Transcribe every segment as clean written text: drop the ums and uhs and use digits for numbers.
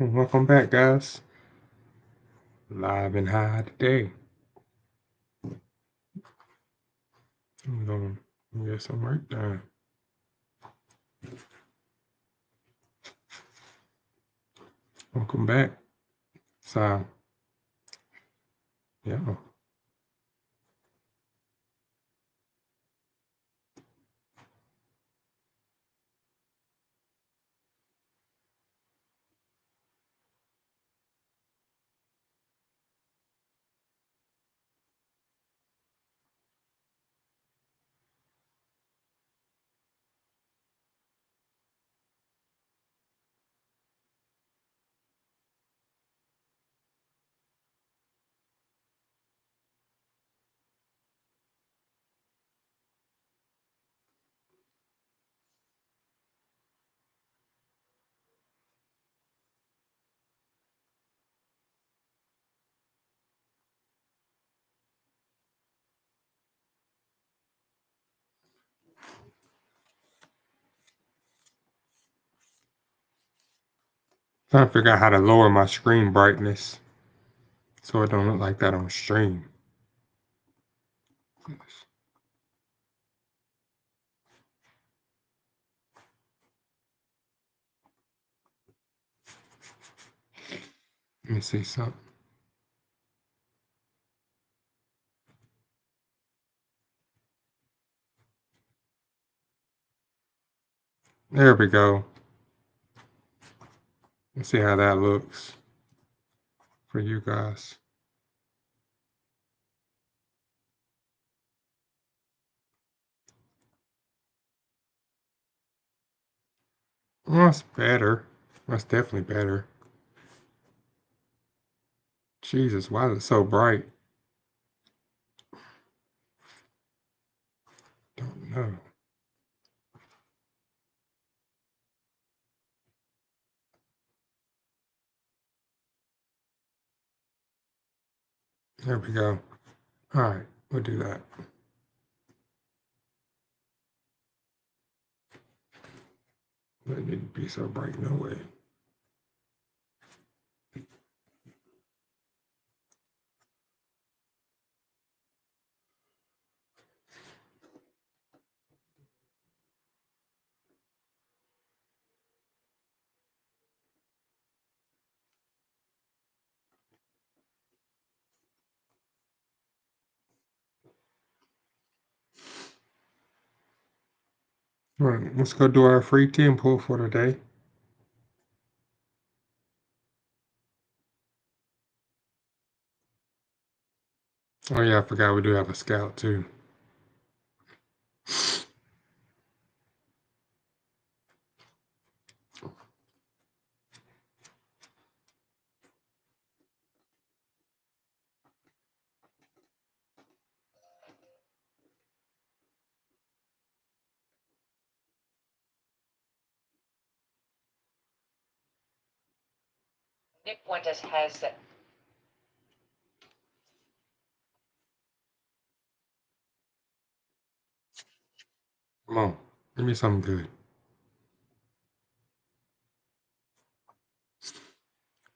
Welcome back, guys. Live and high today. I'm gonna get some work done. Welcome back. So, yeah. Trying to figure out how to lower my screen brightness so it don't look like that on stream. Let me see something. There we go. Let's see how that looks for you guys. Well, that's better. That's definitely better. Jesus, why is it so bright? Don't know. There we go. All right, we'll do that. It didn't be so bright, no way. All right, let's go do our free 10 pull for today. Oh yeah, I forgot we do have a scout too. Nick Fuentes has said. Come on, give me something good.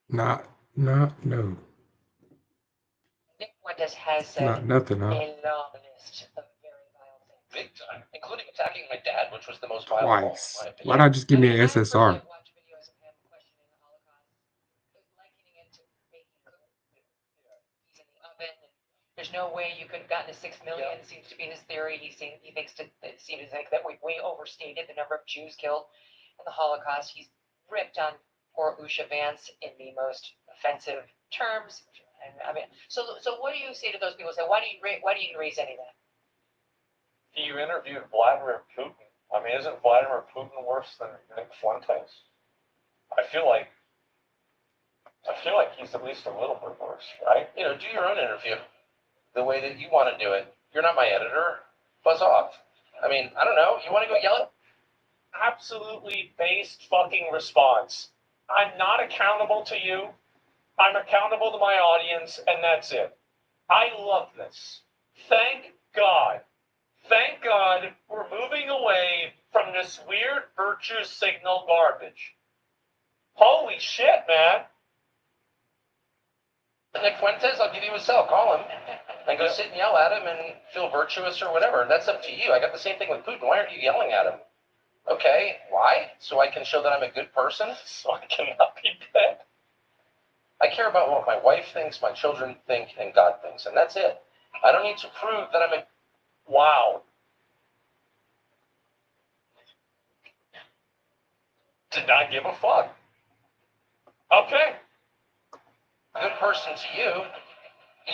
No. Nick Fuentes has said Not nothing, huh? a long list of very vile things. Big time, including attacking my dad, which was the most vile Twice. of all, in my opinion. Why not just give me an I SSR? personally have watched videos of him questioning the Holocaust, likening it to baking cookies in the oven. And there's no way you could have gotten to 6 million. Yep. Seems to be his theory. It seems to think that we overstated the number of Jews killed in the Holocaust. He's ripped on poor Usha Vance in the most offensive terms. And I mean, so what do you say to those people who say, why do you raise any of that? You interviewed Vladimir Putin. I mean, isn't Vladimir Putin worse than Nick Fuentes? I feel like he's at least a little bit worse, right? You know, do your own interview the way that you want to do it. You're not my editor. Buzz off. I mean, I don't know. You want to go yell at? Absolutely based fucking response. I'm not accountable to you. I'm accountable to my audience, and that's it. I love this. Thank God. Thank God we're moving away from this weird virtue signal garbage. Holy shit, man. Nick Fuentes, I'll give you his cell. Call him and go sit and yell at him and feel virtuous or whatever. That's up to you. I got the same thing with Putin. Why aren't you yelling at him? Okay, why? So I can show that I'm a good person? So I cannot be dead. I care about what my wife thinks, my children think, and God thinks, and that's it. I don't need to prove that I'm a... Wow. Did not give a fuck. Okay. good person to you.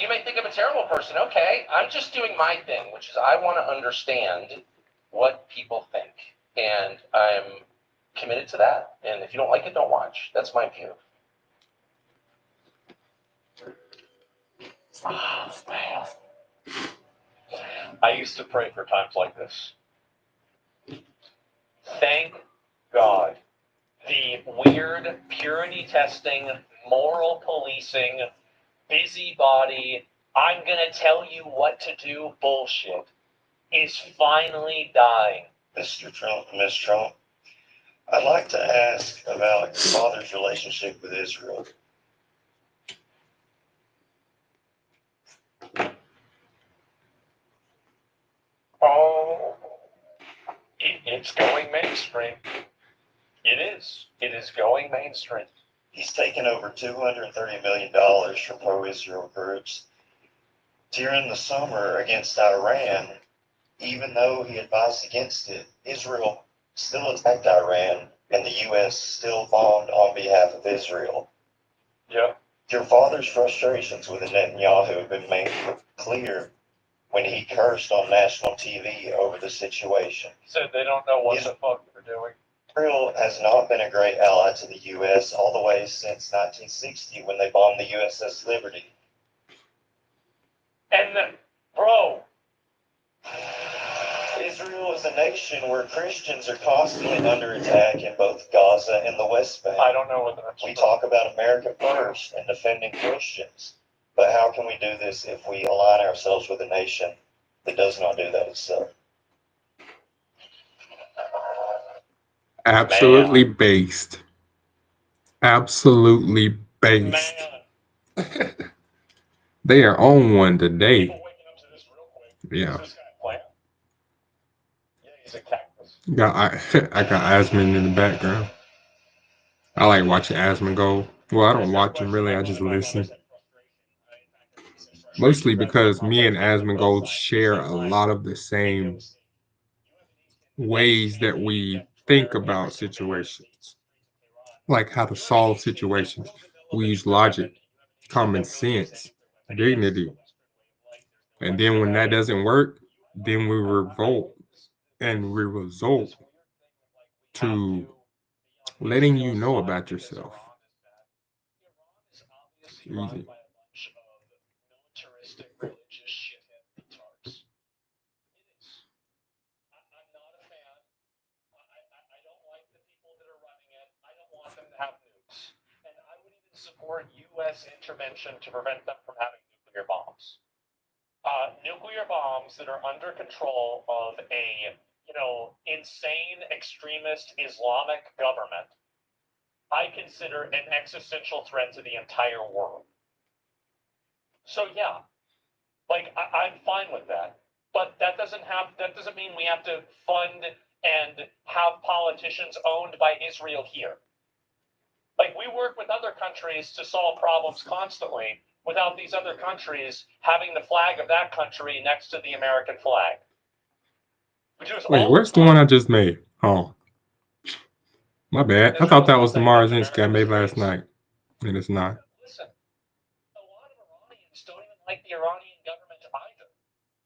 You may think I'm a terrible person. Okay, I'm just doing my thing, which is I want to understand what people think. And I'm committed to that. And if you don't like it, don't watch. That's my view. Oh, man. I used to pray for times like this. Thank God. The weird purity testing, moral policing, busybody, I'm going to tell you what to do bullshit is finally dying. Mr. Trump, Ms. Trump, I'd like to ask about your father's relationship with Israel. Oh, it's going mainstream. It is. It is going mainstream. He's taken over $230 million from pro-Israel groups. During the summer against Iran, even though he advised against it, Israel still attacked Iran, and the U.S. still bombed on behalf of Israel. Yeah. Your father's frustrations with Netanyahu have been made clear when he cursed on national TV over the situation. He said they don't know what the fuck they're doing. Israel has not been a great ally to the U.S. all the way since 1960 when they bombed the USS Liberty. And, bro, Israel is a nation where Christians are constantly under attack in both Gaza and the West Bank. I don't know what that's. We talk about America first and defending Christians, but how can we do this if we align ourselves with a nation that does not do that itself? Absolutely based. Absolutely based. Man. They are on one today. People waking up to this real quick. Yeah. Is this guy plant? Yeah, he's a cactus. I got Asmund in the background. I like watching Asmund go. Well, I don't watch him really. I just listen. Mostly because me and Asmund Gold share a lot of the same ways that we think about situations, like how to solve situations. We use logic, common sense, dignity. And then when that doesn't work, then we revolt and we result to letting you know about yourself. Easy. Militaristic religious shithead retards. It is. I'm not a fan. I don't like the people that are running it. I don't want them to have nukes. And I would even support U.S. intervention to prevent them from having nuclear bombs. Nuclear bombs that are under control of a, insane extremist Islamic government, I consider an existential threat to the entire world. So yeah, like I'm fine with that. But that doesn't mean we have to fund and have politicians owned by Israel here. Like we work with other countries to solve problems constantly without these other countries having the flag of that country next to the American flag. Wait, where's the one I just made? Oh, my bad. I thought that was the Mars Inc. I made last night, and it's not. Listen, a lot of Iranians don't even like the Iranian government either.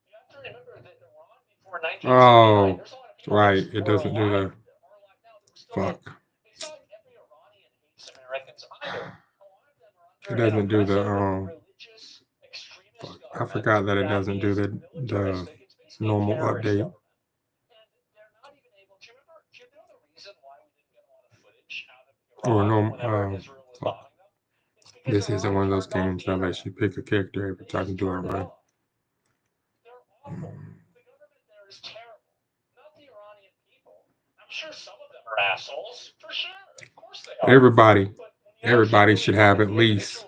You have to remember that Iran before 1979, there's a lot of people Right. that It were doesn't do alive the that are alive now that were still fuck. It's not like every Iranian hates Americans either. A lot of them are It under doesn't do the religious extremist fuck. government. I forgot that it doesn't do is the militaristic. It's basically normal a terrorist update. government. And they're not even able. Do you know the reason why we didn't get a lot of footage out of Or Iran no, whenever Israel was fuck. bombing them? It's because This isn't one of those games that lets you pick a character every time you do it right. They're awful. The government there is terrible. Not the Iranian people. I'm sure some of them are assholes, for sure. Of course they Everybody, everybody should have at least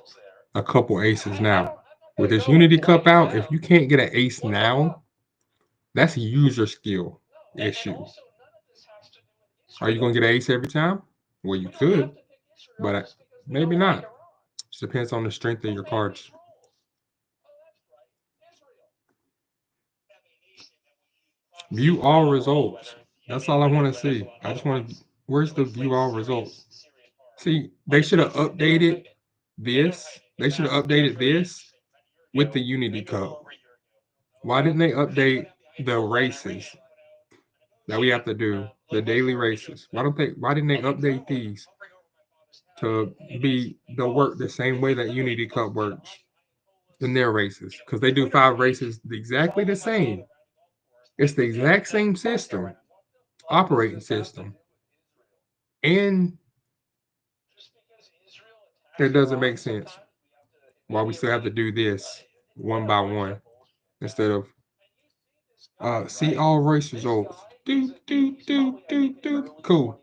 a couple aces now. With this Unity Cup out, if you can't get an ace now, that's a user skill issue. Are you gonna get an ace every time? Well, you could, but maybe not. Just depends on the strength of your cards. View all results. That's all I want to see. I just want to. Where's the view all results? See, they should have updated this. They should have updated this with the Unity Cup. Why didn't they update the races that we have to do? The daily races. Why don't they? Why didn't they update these to be the work the same way that Unity Cup works in their races? Because they do 5 races exactly the same. It's the exact same system, operating system, and it doesn't make sense why we still have to do this one by one instead of see all race results. Do do do do do. Cool.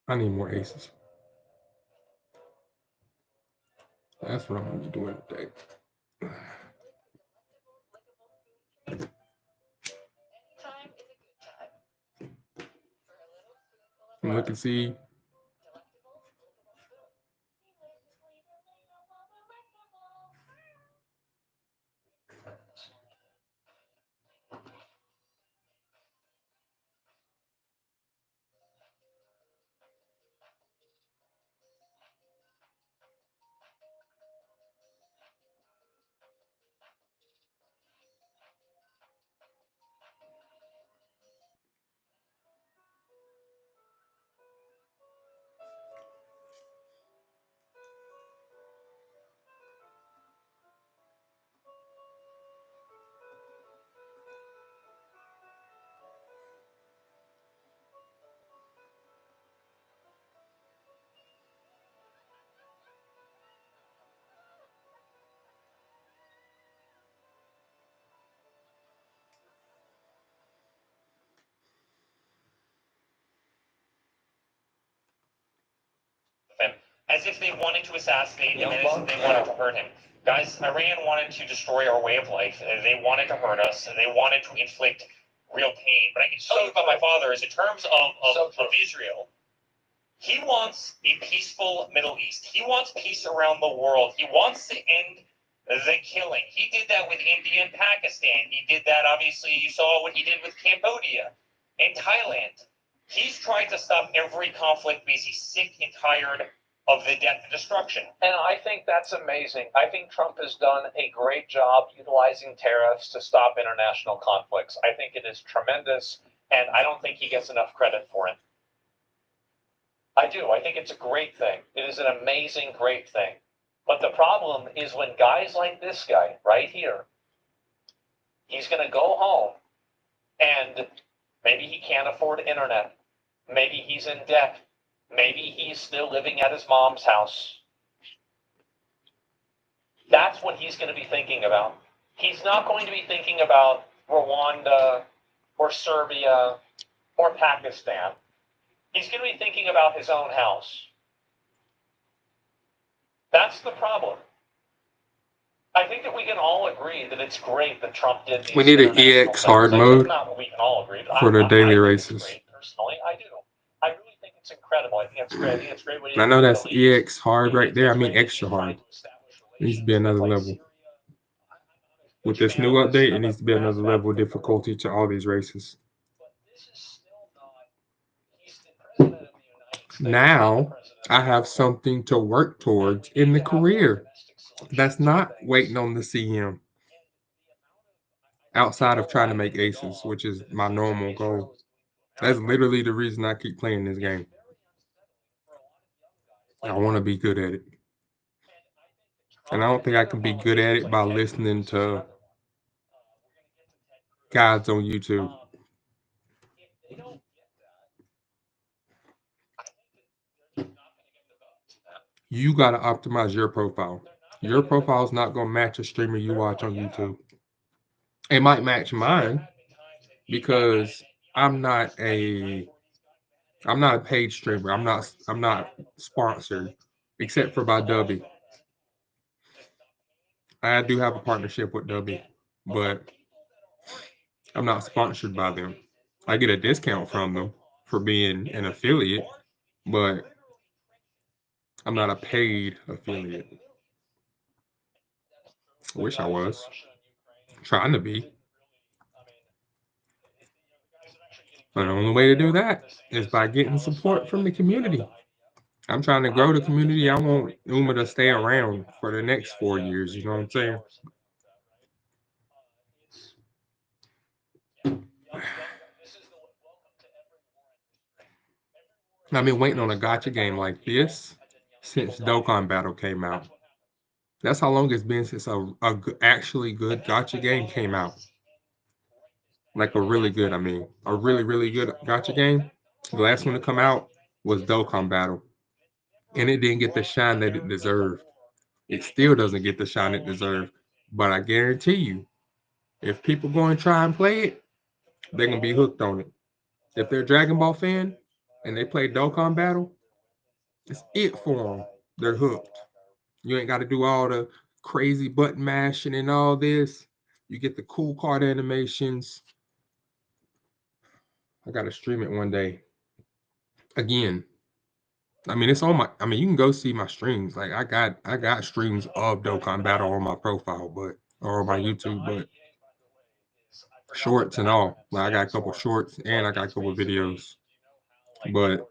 I need more aces. That's what I'm gonna be doing today. Look and see. As if they wanted to assassinate him and as if they wanted to hurt him. Guys, Iran wanted to destroy our way of life. They wanted to hurt us. They wanted to inflict real pain. But I can tell you about my father is in terms of Israel, he wants a peaceful Middle East. He wants peace around the world. He wants to end the killing. He did that with India and Pakistan. He did that, obviously, you saw what he did with Cambodia and Thailand. He's tried to stop every conflict because he's sick and tired of the death and destruction. And I think that's amazing. I think Trump has done a great job utilizing tariffs to stop international conflicts. I think it is tremendous, and I don't think he gets enough credit for it. I do. I think it's a great thing. It is an amazing, great thing. But the problem is when guys like this guy right here, he's going to go home and maybe he can't afford internet. Maybe he's in debt. Maybe he's still living at his mom's house. That's what he's going to be thinking about. He's not going to be thinking about Rwanda or Serbia or Pakistan. He's going to be thinking about his own house. That's the problem. I think that we can all agree that it's great that Trump did these. We need an EX hard mode not what we can all agree, for the daily I think races. it's great, personally, I do. I really think it's incredible. I think it's great. I think it's great. What I know that's EX hard right there. I mean extra hard. It needs to be another level. With this new update, it needs to be another level of difficulty to all these races. Now I have something to work towards in the career. That's not waiting on the CM. Outside of trying to make aces, which is my normal goal. That's literally the reason I keep playing this game. I want to be good at it. And I don't think I can be good at it by listening to guides on YouTube. You got to optimize your profile. Your profile is not going to match a streamer you watch on YouTube. It might match mine because I'm not a I'm not a paid streamer. I'm not sponsored except for by Dubby. I do have a partnership with Dubby, but I'm not sponsored by them. I get a discount from them for being an affiliate, but I'm not a paid affiliate. I wish I was. Trying to be. But the only way to do that is by getting support from the community. I'm trying to grow the community. I want Uma to stay around for the next 4 years. You know what I'm saying? I've been waiting on a gotcha game like this since Dokkan Battle came out. That's how long it's been since actually good gotcha game came out. Like a really good, I mean, a really, really good gotcha game. The last one to come out was Dokkan Battle. And it didn't get the shine that it deserved. It still doesn't get the shine it deserved. But I guarantee you, if people go and try and play it, they're gonna be hooked on it. If they're a Dragon Ball fan and they play Dokkan Battle, it's it for them. They're hooked. You ain't got to do all the crazy button mashing and all this. You get the cool card animations. I gotta stream it one day. Again, I mean it's on my. I mean you can go see my streams. Like I got streams of Dokkan Battle on my profile, but or on my YouTube, but shorts and all. Like I got a couple shorts and I got a couple videos. But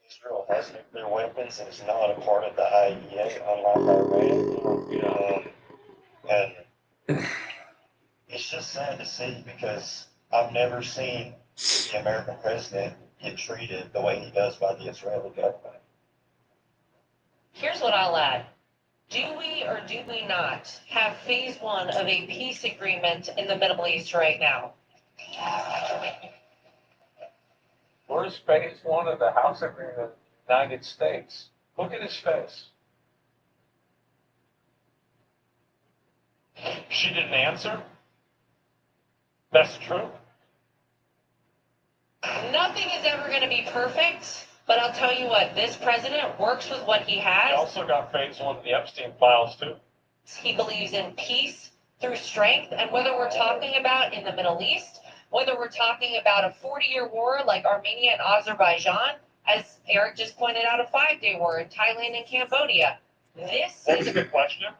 Israel has nuclear weapons and is not a part of the IEA, unlike Iran. And it's just sad to see because I've never seen the American president get treated the way he does by the Israeli government. Here's what I'll add. Do we or do we not have phase one of a peace agreement in the Middle East right now? Where's phase one of the House agreement in the United States? Look at his face. She didn't answer? That's true. Nothing is ever going to be perfect, but I'll tell you what, this president works with what he He has. also got phase one of the Epstein files, too. He believes in peace through strength, and whether we're talking about in the Middle East, whether we're talking about a 40-year war like Armenia and Azerbaijan, as Eric just pointed out, a 5-day war in Thailand and Cambodia. This What was is the question?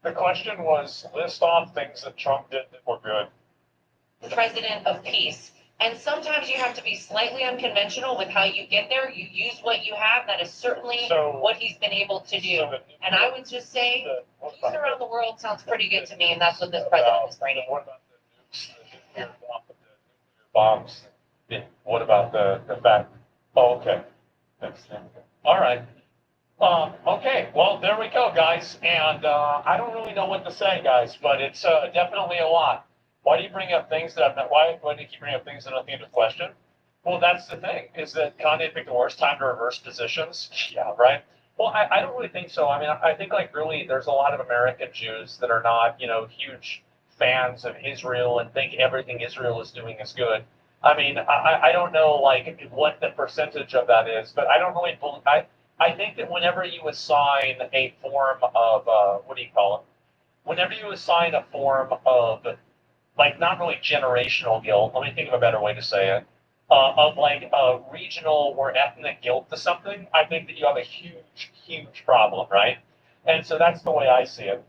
The question was, list off things that Trump did that were good. the president of peace. And sometimes you have to be slightly unconventional with how you get there. You use what you have. That is certainly what he's been able to do. And I would just say, peace around the world sounds pretty good to me, and that's what this president is bringing. What about the nuclear bombs? What about the fact? Oh, okay. All right. Okay, well, there we go, guys. And I don't really know what to say, guys, but it's definitely a lot. Why do you bring up things that I've not? Why do you keep bringing up things that have nothing to do with question? Well, that's the thing, is that Kanye picked the worst time to reverse positions. Yeah, right. Well, I don't really think so. I mean, I think like really there's a lot of American Jews that are not, huge fans of Israel and think everything Israel is doing is good. I mean, I don't know like what the percentage of that is, but I don't really believe, I think that whenever you assign a form of, what do you call it? Whenever you assign a form of, like, not really generational guilt, let me think of a better way to say it, of like a regional or ethnic guilt to something, I think that you have a huge, huge problem, right? And so that's the way I see it.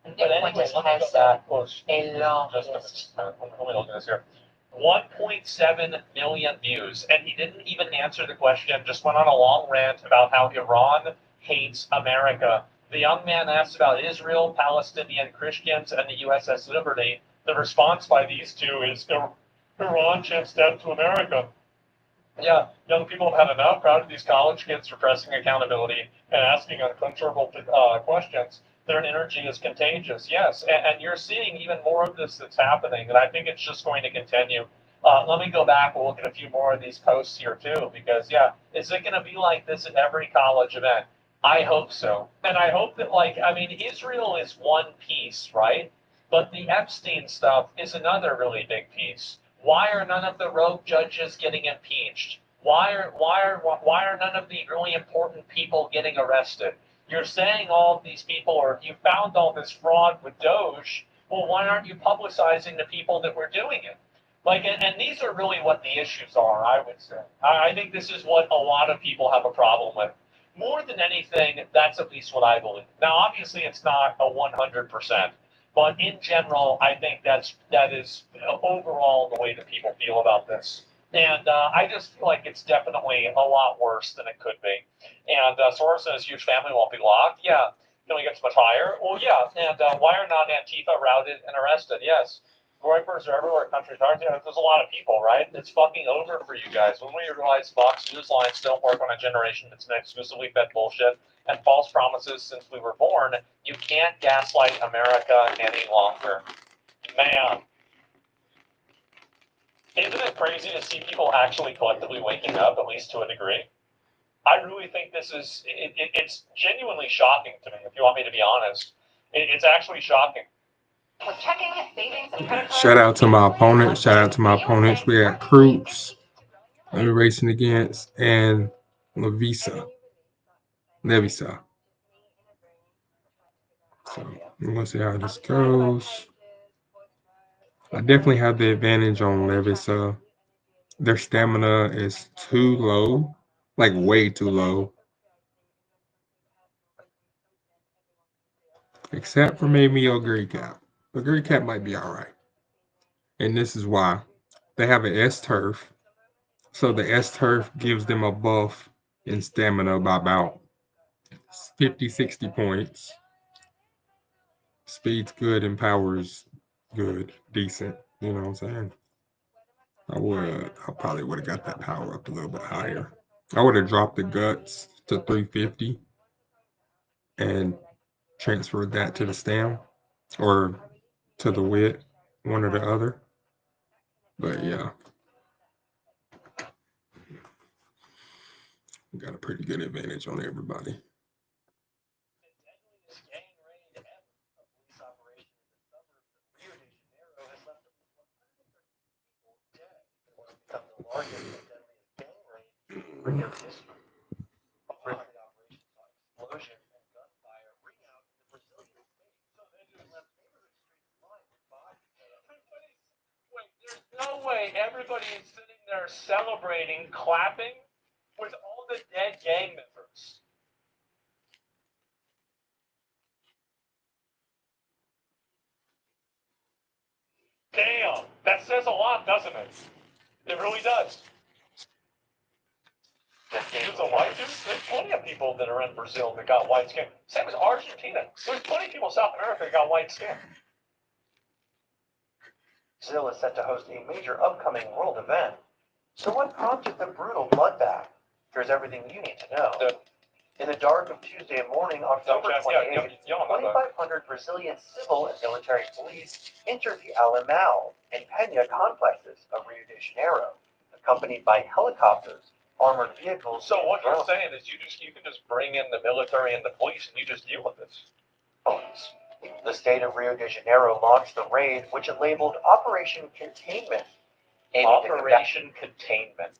But anyway, let me go back. Let me look at this here. 1.7 million views, and he didn't even answer the question, just went on a long rant about how Iran hates America. The young man asked about Israel, Palestinian Christians, and the USS Liberty. The response by these two is Iran chants death to America. Yeah, young people have had enough. Proud of these college kids for pressing accountability and asking uncomfortable questions. Their energy is contagious, yes, and you're seeing even more of this that's happening, and I think it's just going to continue. Let me go back and look at a few more of these posts here too, because yeah, is it going to be like this at every college event? I hope so, and I hope that I mean, Israel is one piece, right? But the Epstein stuff is another really big piece. Why are none of the rogue judges getting impeached? Why are none of the really important people getting arrested? You're saying all of these people, or you found all this fraud with Doge. Well, why aren't you publicizing the people that were doing it? And these are really what the issues are, I would say. I think this is what a lot of people have a problem with. More than anything, that's at least what I believe. Now, obviously, it's not a 100%. But in general, I think that is overall the way that people feel about this. And I just feel like it's definitely a lot worse than it could be. And Soros and his huge family won't be locked. Yeah. Can we get much higher? Well, yeah. And why are not Antifa routed and arrested? Yes. Groypers are everywhere. Countries are. Yeah, there's a lot of people, right? It's fucking over for you guys. When we realize Fox News lines don't work on a generation that's been exclusively fed bullshit and false promises since we were born, you can't gaslight America any longer. Man, isn't it crazy to see people actually collectively waking up, at least to a degree? I really think this is, it's genuinely shocking to me, if you want me to be honest. It's actually shocking. With checking, savings, and credit Shout out to my opponent. Shout out to my cards, opponents. We got Cruz I'm racing against and Levisa. Levisa. So we're gonna see how this goes. I definitely have the advantage on Levisa. Their stamina is too low, like way too low. Except for maybe Ogre Cap. Ogre Cap might be alright. And this is why. They have an S turf. So the S turf gives them a buff in stamina by about 50, 60 points. Speed's good and power's good, decent. You know what I'm saying? I probably would have got that power up a little bit higher. I would have dropped the guts to 350 and transferred that to the stam or to the wit, one or the other. But yeah, we got a pretty good advantage on everybody. There's no way everybody is sitting there celebrating, clapping with all the dead gang members. Damn, that says a lot, doesn't it? It really does. It's a white dude. There's plenty of people that are in Brazil that got white skin. Same as Argentina. There's plenty of people in South America that got white skin. Brazil is set to host a major upcoming world event. So what prompted the brutal bloodbath? Here's everything you need to know. In the dark of Tuesday morning, October 28th, 2,500 Brazilian civil and military police entered the Alemão and Penha complexes of Rio de Janeiro, accompanied by helicopters, armored vehicles. So what you're saying is you can just bring in the military and the police and you just deal with this. The state of Rio de Janeiro launched the raid, which it labeled Operation Containment. Operation Containment.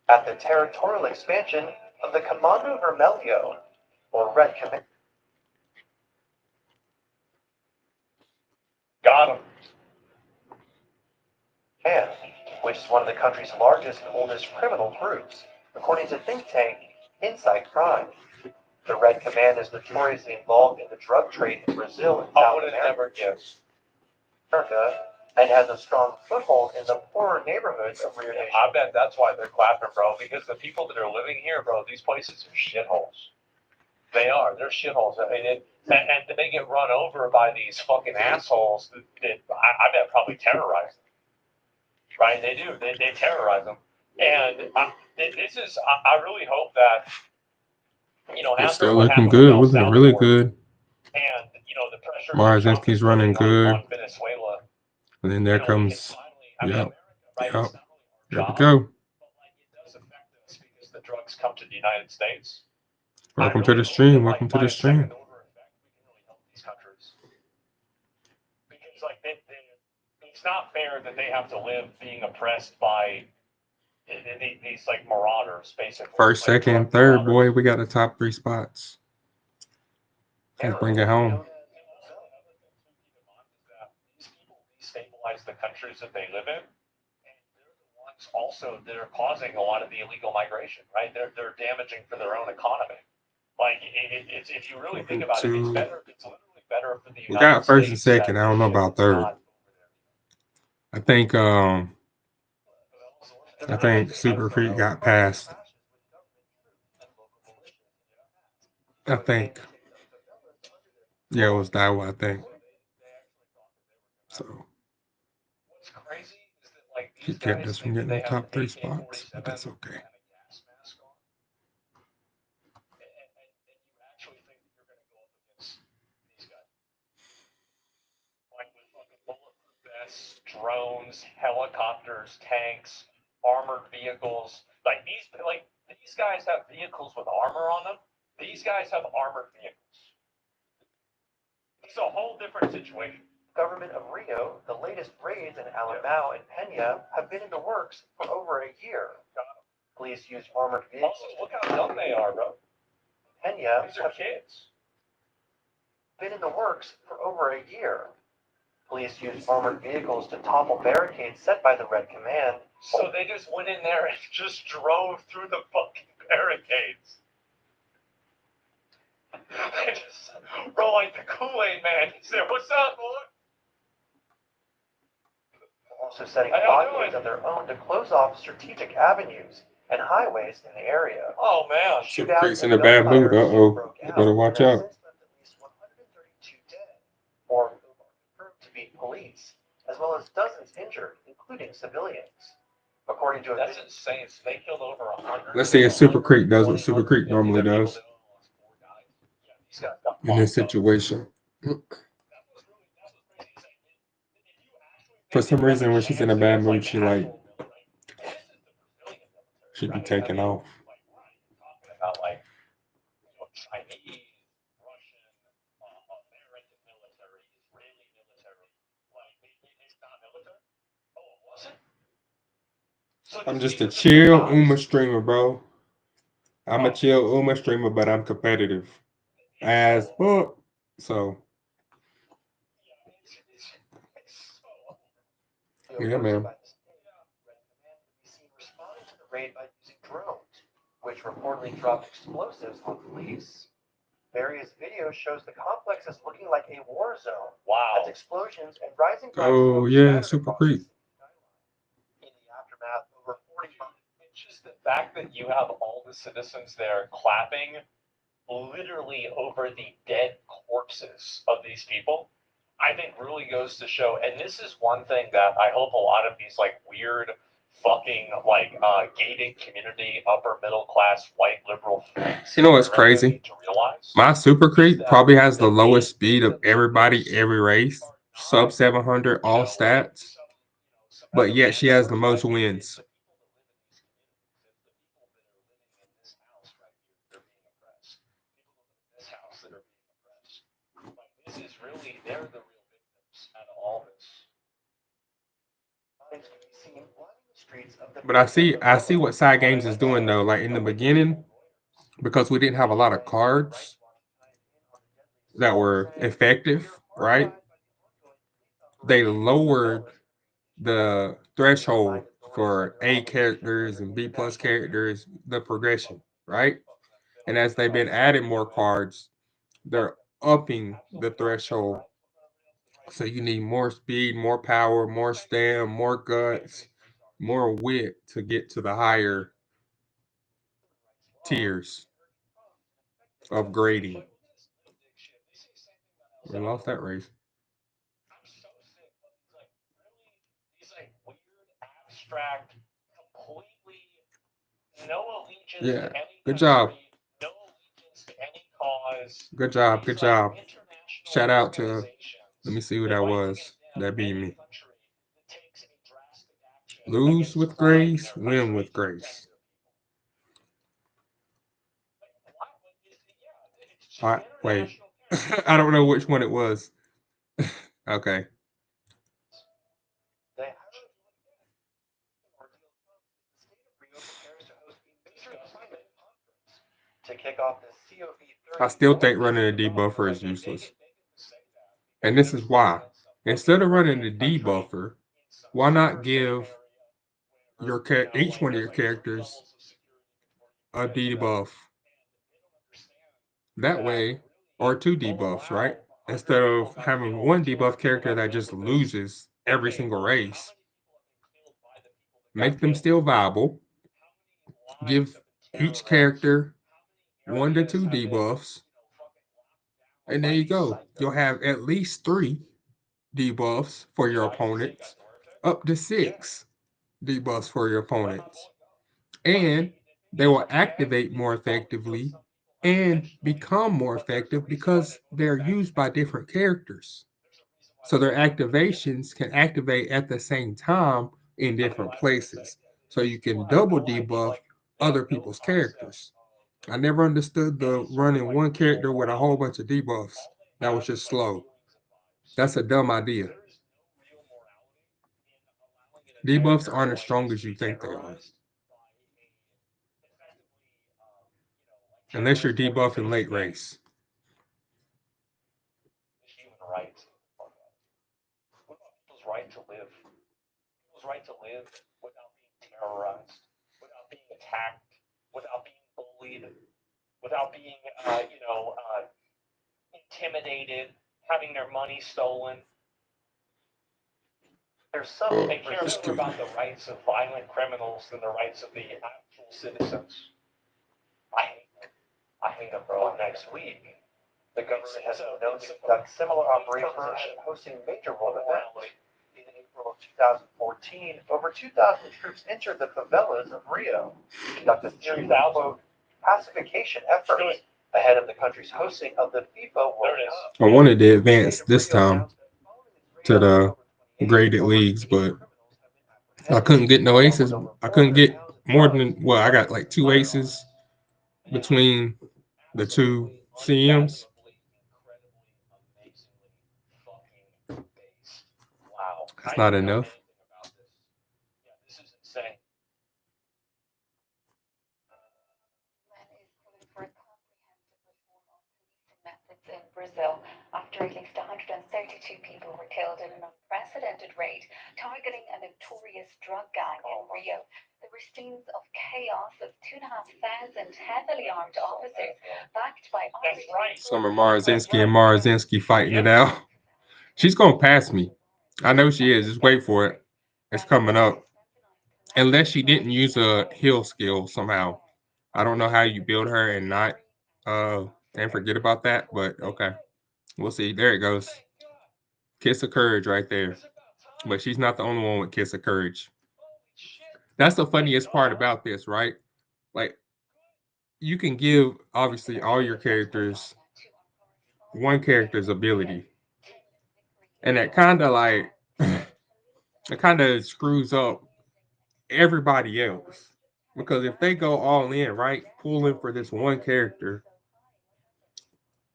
At the territorial expansion of the Comando Vermelho, or Red Command. Got him. Which is one of the country's largest and oldest criminal groups, according to think tank Inside Crime. The Red Command is notoriously involved in the drug trade in Brazil and South America, and has a strong foothold in the poorer neighborhoods of Rio de Janeiro. I bet that's why they're clapping, bro, because the people that are living here, bro, these places are shitholes. They are. They're shitholes. I mean, and they get run over by these fucking assholes that I bet probably terrorize them. right? They do. They terrorize them. And this is, I really hope that, It's after still what looking happened with good. El We're looking really Salvador, good. and the pressure that Trump Marzinski's is running putting good. on Venezuela, And then there we can comes, finally, yep, America, right? yep. It's not only There our we job, go. but like it does affect us because the drugs come to the United States. Welcome to the stream. Welcome to the stream. Second order effect, we can really help these countries because like it's not fair that they have to live being oppressed by these like marauders, basically. First, like second, drug third, marauders. boy. We got the top 3 spots. Let's bring it home. These people destabilize the countries that they live in, and they're the ones also that are causing a lot of the illegal migration, right? They're damaging for their own economy. Like it's if you really think about it, it's better. It's literally better for the We United got first and States second. that I don't know about third. I think Super Freak got passed. I think. Yeah, it was Daiwa, I think. So What's crazy is that like he these kept guys us from think getting that the they have top 3 spots, but that's okay. and a gas mask on, and you actually think that you're going to go up against these guys, like with fucking bulletproof vests, drones, helicopters, tanks, armored vehicles. These guys have vehicles with armor on them. These guys have armored vehicles. It's a whole different situation. Government of Rio, the latest raids in Alemão and Peña have been in the works for over a year. Police used armored vehicles. Also, look how dumb they are, bro. Peña These are kids. Been in the works for over a year. Police used armored vehicles to topple barricades set by the Red Command. So they just went in there and just drove through the fucking barricades. They just roll like the Kool-Aid man. He said, "What's up, boy?" Also setting blockades of their own to close off strategic avenues and highways in the area. Oh man, Super Freak's in a bad mood. Uh-oh. You better watch out. Or confirmed to be police, as well as dozens injured, including civilians. According to that's insane. So they killed over 100. Let's see if Super Creek does what Super Creek normally does in this situation. For some reason, when she's in a bad mood, she'd be taking off. About like Chinese, Russian, American military, Israeli military. Like it's not military. Oh, it wasn't. So I'm just a chill Uma streamer, bro. I'm a chill Uma streamer, but I'm competitive as fuck. So yeah, man. Responding to the raid by using drones, which reportedly dropped explosives on police. Various videos shows the complex as looking like a war zone. Wow. As explosions and rising Oh yeah, Super Creek. In the aftermath, over 40 months. It's just the fact that you have all the citizens there clapping literally over the dead corpses of these people, I think really goes to show, and this is one thing that I hope a lot of these like weird fucking like gated community, upper middle class, white liberal You know what's crazy? My Super Creek probably has the lowest speed of everybody, every race, sub 700 all stats, but yet she has the most wins. This is really, they're the real victims out of all this. But I see what Side Games is doing though. Like in the beginning, because we didn't have a lot of cards that were effective, right? They lowered the threshold for A characters and B plus characters, the progression, right? And as they've been adding more cards, they're upping the threshold. So you need more speed, more power, more stam, more guts, more wit to get to the higher tiers of grading. We lost that race. abstract, completely no allegiance Yeah. to any Good job. country, no allegiance to any cause. Good job. Good These like job. international Shout out to, organizations let me see who that that might was. condemn That be any me. country that takes a drastic action Lose against with crime in grace, their win country with to protect grace. their people. Like, what? Yeah, it's just All right, wait. international terrorism. I don't know which one it was. Okay. They have the state of Rio prepares to host a major climate conference to kick off the I COP30 still think global running a development debuffer summit. is useless. Say that And because this is there's why. evidence of Instead of running in the a country debuffer, in some why not super safe give area your where, you know, each like one of there's your like three characters levels of security a before you get to them, debuff? and they don't understand That that way, really or two they'll debuffs, right? allow 100 Instead people of got having killed, one 200 debuff people character got that killed just with this. loses every Okay, single well, how race. many people have been killed by the people that got Make them killed? still viable. How many lives Give have been each terrorized? character How many 1 to 2 areas have been, debuffs. fucking locked down And there by you these go. You'll psychos? have at least 3 debuffs for your Why? Because they opponents, got horrific? up to Yeah. 6 debuffs for your Let my opponents. point go. But And they it's will okay. activate more Well, effectively some people and unintentionally, become more but there's a effective reason why because they voted they're back used by against it. different characters. There's a reason why So they their voted against it. activations can activate at the same time in I'm different glad what they say. places. So you These people can have double no idea, debuff like they other have no people's concept characters. of I never understood any the sort of running like one real character with a whole morality. bunch of debuffs. All they That was have just is like slow. feelings and vibes. That's a dumb idea. There is no real morality in allowing an entire Debuffs aren't as strong race as to you be think they are. terrorized by a effectively, like Unless you're terrorist debuffing late organization. race. Human rights. What about people's right to live? People's right to live without being terrorized, without being attacked, without being bullied, without being, intimidated, having their money stolen. There's some Oh, They care that's more good. about the rights of violent criminals than the rights of the actual citizens. I hate them. I hate them, bro. next week. The government has been known to conduct similar operations hosting major world events. In April of 2014, over 2,000 troops entered the favelas of Rio to conduct a series of quote, pacification efforts ahead of the country's hosting of the FIFA World Cup. I wanted to advance this time to the graded leagues, but I couldn't get no aces. I couldn't get more than, well, I got like 2 aces between the 2 CMs. Wow. That's not enough. Yeah, this is insane. Man is calling for a comprehensive reform of policing methods in Brazil after at least 132 people were killed in an unprecedented raid targeting a notorious drug gang in Rio. There were scenes of chaos as 2,500 heavily armed officers, backed by army. That's right. Summer Marzinski and Marzinski fighting it out. She's going to pass me. I know she is. Just wait for it. It's coming up. Unless she didn't use a heal skill somehow. I don't know how you build her and not and forget about that, but okay. We'll see. There it goes. Kiss of courage right there. But she's not the only one with kiss of courage. That's the funniest part about this, right? Like you can give obviously all your characters one character's ability. And that kind of like it kind of screws up everybody else. Because if they go all in, right, pulling for this one character,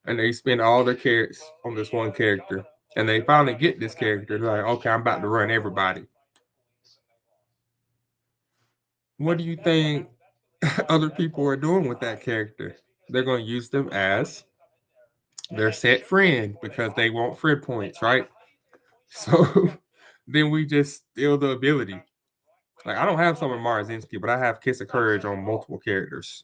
and they spend all their carrots on this one character, and they finally get this character, they're like, okay, I'm about to run everybody. What do you think other people are doing with that character? They're going to use them as their set friend because they want friend points, right? So then we just steal the ability. Like I don't have Summer Marzinski, but I have Kiss of Courage on multiple characters,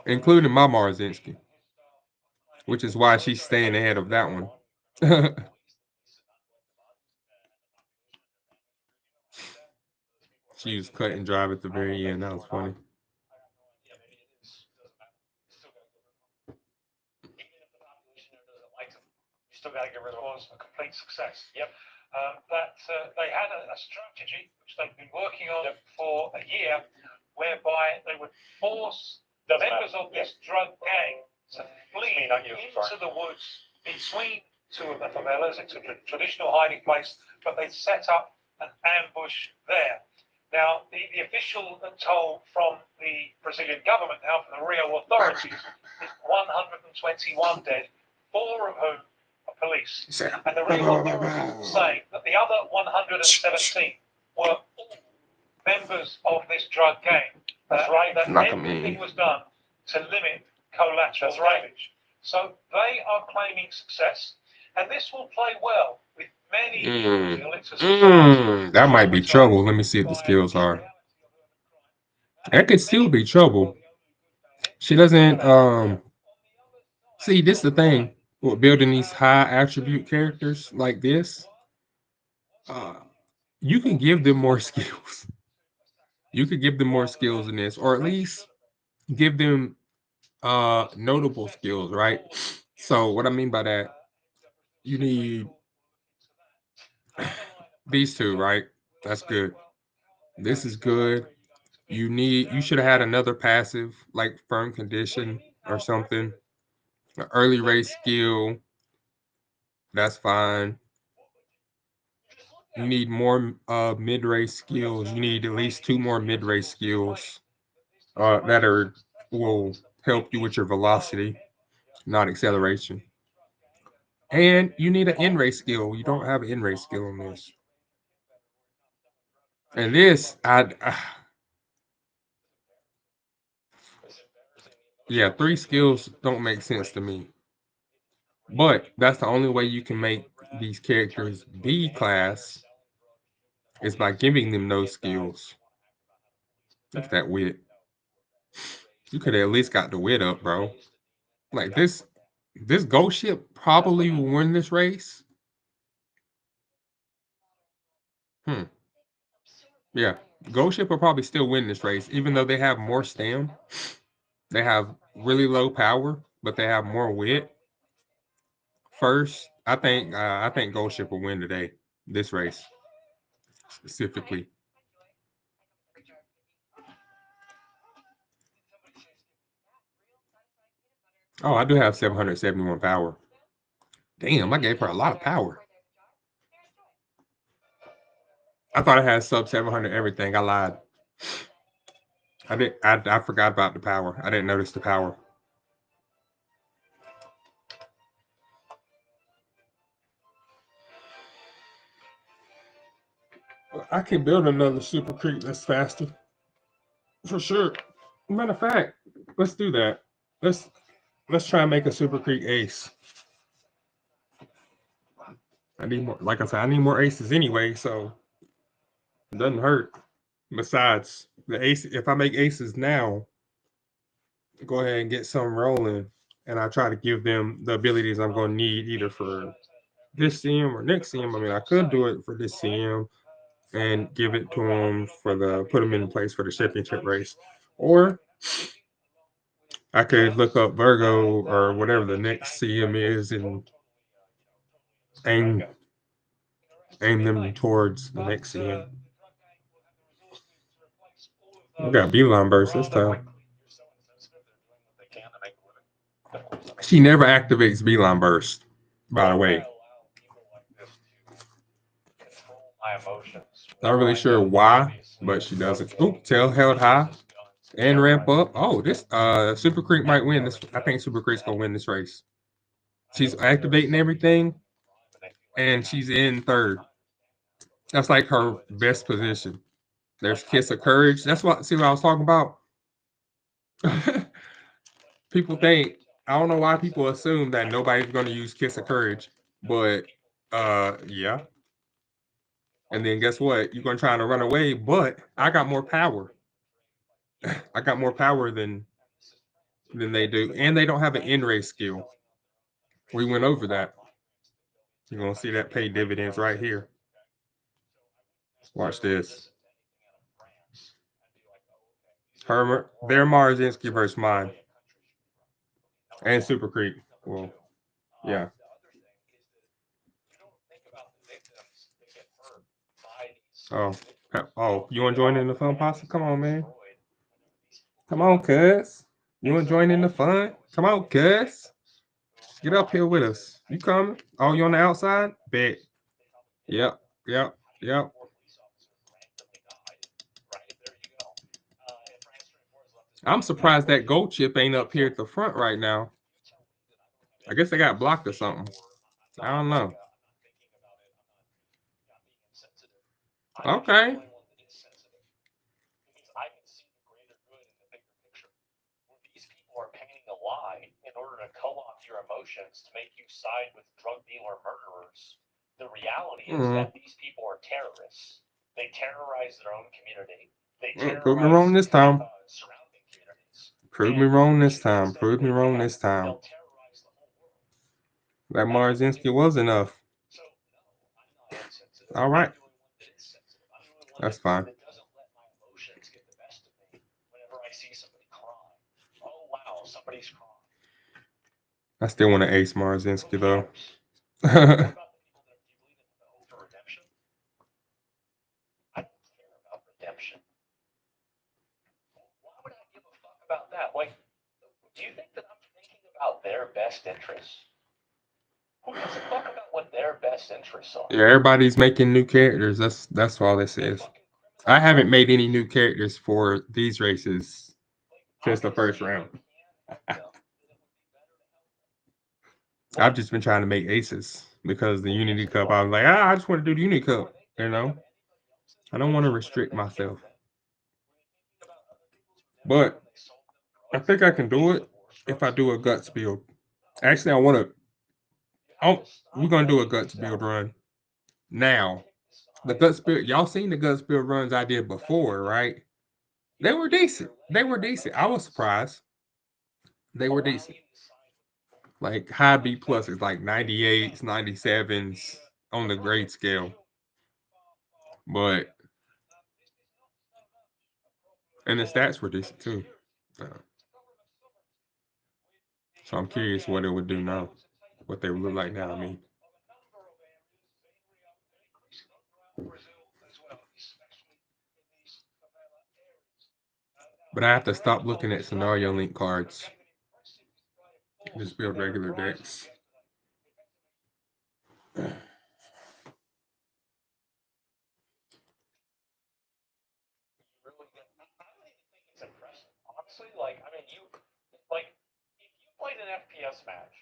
including my Marzinski, which is why she's staying ahead of that one. She was cut and drive at the very end. That was funny. still got to get rid of was a complete success. Yep. That they had a strategy which they've been working on for a year, whereby they would force the members of this drug gang to flee into the woods between two of the favelas. It's a traditional hiding place, but they set up an ambush there. Now, the official toll from the Brazilian government, now from the Rio authorities, is 121 dead, 4 of whom are police. And the Rio authorities say that the other 117 were all members of this drug gang. That's right. That everything was done to limit collateral damage. So they are claiming success, and this will play well with many elites of society. That might be trouble. Let me see if the skills are. That could still be trouble. She doesn't see, this is the thing with building these high attribute characters like this. Uh you can give them more skills. You could give them more skills in this, or at least give them notable skills, right? So what I mean by that, you need these two, right? That's good. This is good. You should have had another passive like firm condition or something. An early race skill, that's fine. You need more mid race skills. You need at least 2 more mid race skills that are will help you with your velocity, not acceleration. And you need an in race skill. You don't have an in race skill on this. And this, yeah, 3 skills don't make sense to me. But that's the only way you can make these characters B class is by giving them those skills. Look at that wit. You could have at least got the wit up, bro. Like this ghost ship probably will win this race. Hmm. Yeah. Ghost ship will probably still win this race, even though they have more stam. They have really low power, but they have more wit. First, I think Ghost ship will win today. This race specifically. Oh, I do have 771 power. Damn, I gave her a lot of power. I thought I had sub 700 everything. I lied. I forgot about the power. I didn't notice the power. I can build another super creep that's faster. For sure. Matter of fact, let's do that. Let's let's try and make a super creep ace. I need more, like I said, I need more aces anyway, so it doesn't hurt. Besides, the ace, if I make aces now, go ahead and get some rolling, and I try to give them the abilities I'm going to need either for this CM or next CM. I mean, I could do it for this CM and give it to them for the put them in place for the championship race, or I could look up Virgo or whatever the next CM is and aim aim them towards the next CM. We got Beeline burst this time. She never activates Beeline burst, by the way. My emotions. Not really sure why, but she does it. Oop, tail held high and ramp up. Oh, this Super Creek might win this. I think Super Creek's gonna win this race. She's activating everything and she's in third. That's like her best position. There's Kiss of Courage. That's what see what I was talking about. People think I don't know why people assume that nobody's gonna use Kiss of Courage, but yeah. And then guess what? You're gonna try to run away, but I got more power. I got more power than they do, and they don't have an in race skill. We went over that. You're gonna see that pay dividends right here. Watch this. Their Marzinski versus mine, and Super Creek. Well, yeah. about the victims that get hurt by these Oh, individuals. oh, you want to join in the fun, Posse? Come on, man. Destroyed whenever these people Come on, cuz. You And want to so join in the all you fun? know is Come you on, get these cuz. victims who, Get in a up lot here of with cases, us. You coming? Oh, you on the outside? Bet. Yep, yep, yep. Four police officers randomly died. Right there you go. And France 24 has left his I'm surprised that gold chip ain't up here at the front right now. I guess they got blocked or something. I don't know. I'm not thinking about it. I'm not being insensitive. Okay. I'm the only one that is sensitive because I can see the greater good in the bigger picture. When these people are painting a lie in order to co-opt your emotions to make you side with drug dealer murderers, the reality is that these people are terrorists. They terrorize their own community. They Prove me wrong terrorize this time. surrounding communities. Prove me wrong this time. Prove me wrong this time. They'll terrorize the whole world. That Marzinski was enough. So no, I'm not insensitive. All right. I'm the only one that is sensitive. I'm the only one That's fine. that doesn't let my emotions get the best of me whenever I see somebody cry. Oh wow, somebody's crying. I still want to ace Marzinski though. What about the people that do you believe in the hope for redemption? I don't care about redemption. Why would I give a fuck about that? Like, do you think that I'm thinking about their best interests? Who gives a fuck about what their best interests are? Yeah, everybody's making new characters. That's all this is. I haven't made any new characters for these races since the first round. I've just been trying to make aces because the Unity Cup. I was like, I just want to do the Unity Cup. You know, I don't want to restrict myself. But I think I can do it if I do a guts build. Actually, I want to. Oh, we're gonna do a guts build run now. The guts build. Y'all seen the guts build runs I did before, right? They were decent. They were decent. I was surprised. They were decent. Like high B pluses, like 98s, 97s on the grade scale. But and the stats were decent too. So I'm curious what it would do now. What they would look like now, I mean. But I have to stop looking at scenario link cards. Just build regular decks. I don't even think it's impressive. Honestly, like, I mean, like, if you played an FPS match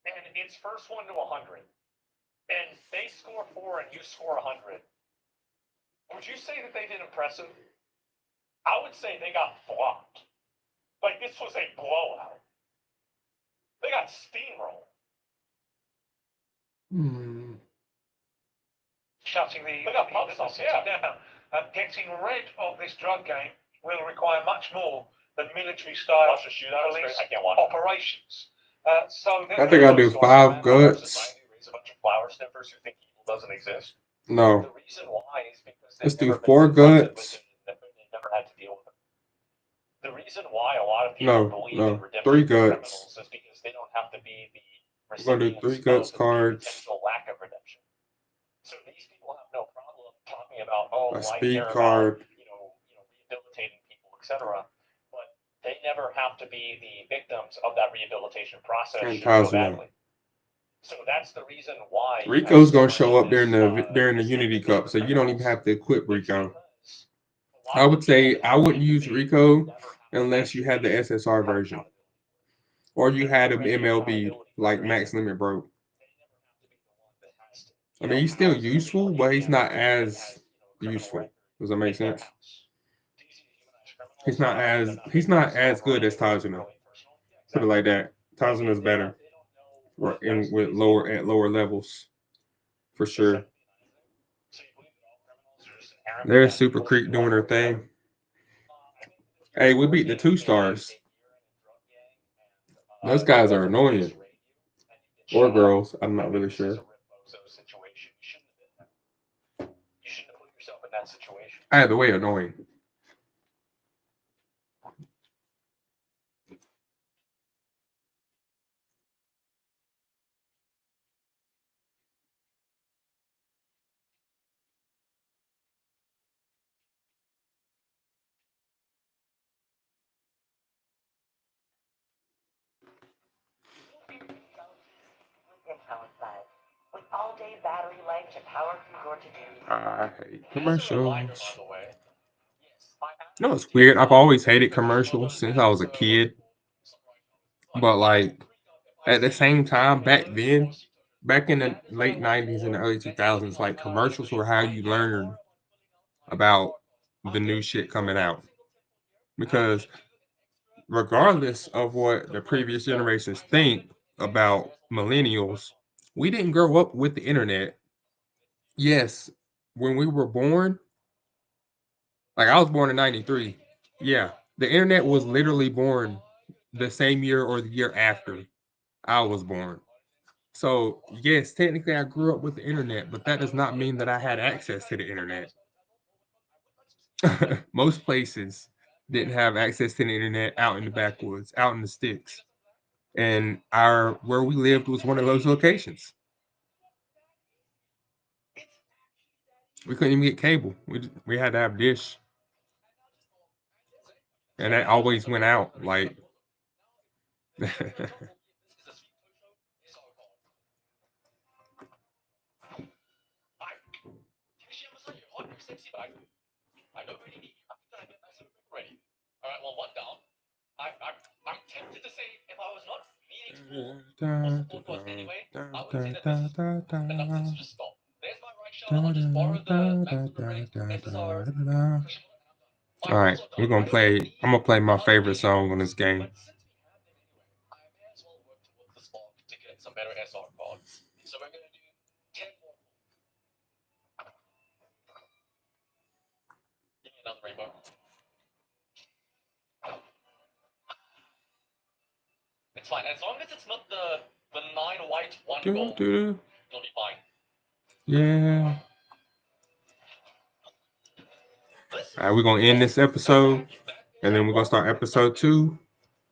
and it's first one to 100, and they score 4 and you score 100, would you say that they did impressive? I would say they got flopped. Like, this was a blowout. They got steamrolled. Shutting the Yeah. down and getting rid of this drug game will require much more than military-style Watch a shootout. police I can't watch operations. I think I'll do 5 guts. Raise a bunch of flower sniffers who think evil doesn't exist. No. The reason why is because Let's they've do never been 4 confronted with guts. it and they never had to deal with it. The reason why a lot of people believe in redemption 3 for guts. criminals is because they don't have to be the We're gonna do 3 guts of the cards. potential lack of redemption. So these people have no problem talking about, oh, A well, I speed care card. about, rehabilitating people, etc. But they never have to be the victims of that rehabilitation process And should it go Tazuno. badly. So that's the reason why Rico's gonna show up during the Unity Cup, so you don't even have to equip Rico. I would say I wouldn't use Rico unless you had the SSR version. Or you had an MLB like Max Limit Broke. I mean, he's still useful, but he's not as useful. Does that make sense? He's not as good as Tazuno. Put it like that. Tazuno's better. Or with lower levels. For sure. There's Super Creek doing her thing. Hey, we beat the 2 stars. Those guys are annoying. Or girls, I'm not really sure. You shouldn't have put yourself in that situation. Either way, annoying. outside. With all-day battery life to power through your to-dos. I hate As a reminder, commercials. by the way, I No, it's weird. I've always hated commercials since I was a kid. But like at the same time, back in the late '90s and the early 2000s, like commercials were how you learn about the new shit coming out. Because regardless of what the previous generations think about millennials, we didn't grow up with the internet. Yes, when we were born, like I was born in '93. Yeah, the internet was literally born the same year or the year after I was born. So, yes, technically I grew up with the internet, but that does not mean that I had access to the internet. Most places didn't have access to the internet out in the backwoods, out in the sticks. And our where we lived was one of those locations. We couldn't even get cable. We had to have dish, and that always went out. Like, I don't really need you. I think I get nice and ready. All right, well, one down. I'm tempted to say if I was not meaning to or support was anyway, I would say that this is enough to just stop. There's my right shoulder. I'll just borrow the left of the brain. SSR. all right, we're gonna play. I'm gonna play my favorite song on this game. But since we have them anyway, I may as well work towards the spark to get some better SR cards. So we're gonna do 10 more. Give me another rainbow. It's fine. As long as it's not the 9 white, 1 gold, Doo-doo. it'll be fine. Yeah. All right, we're gonna end this episode, and then we're gonna start episode 2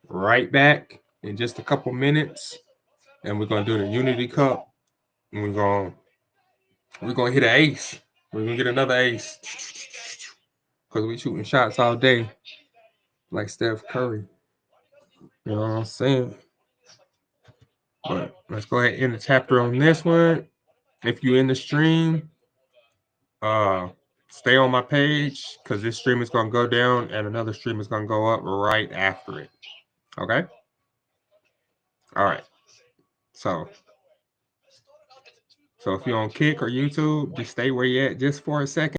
right back in just a couple minutes, and we're gonna do the Unity Cup, and we're gonna hit an ace. We're gonna get another ace because we shooting shots all day like Steph Curry. You know what I'm saying? But let's go ahead and end the chapter on this one. If you're in the stream, uh, stay on my page because this stream is gonna go down and another stream is gonna go up right after it. Okay. All right. So, so if you're on Kick or YouTube, just stay where you're at just for a second.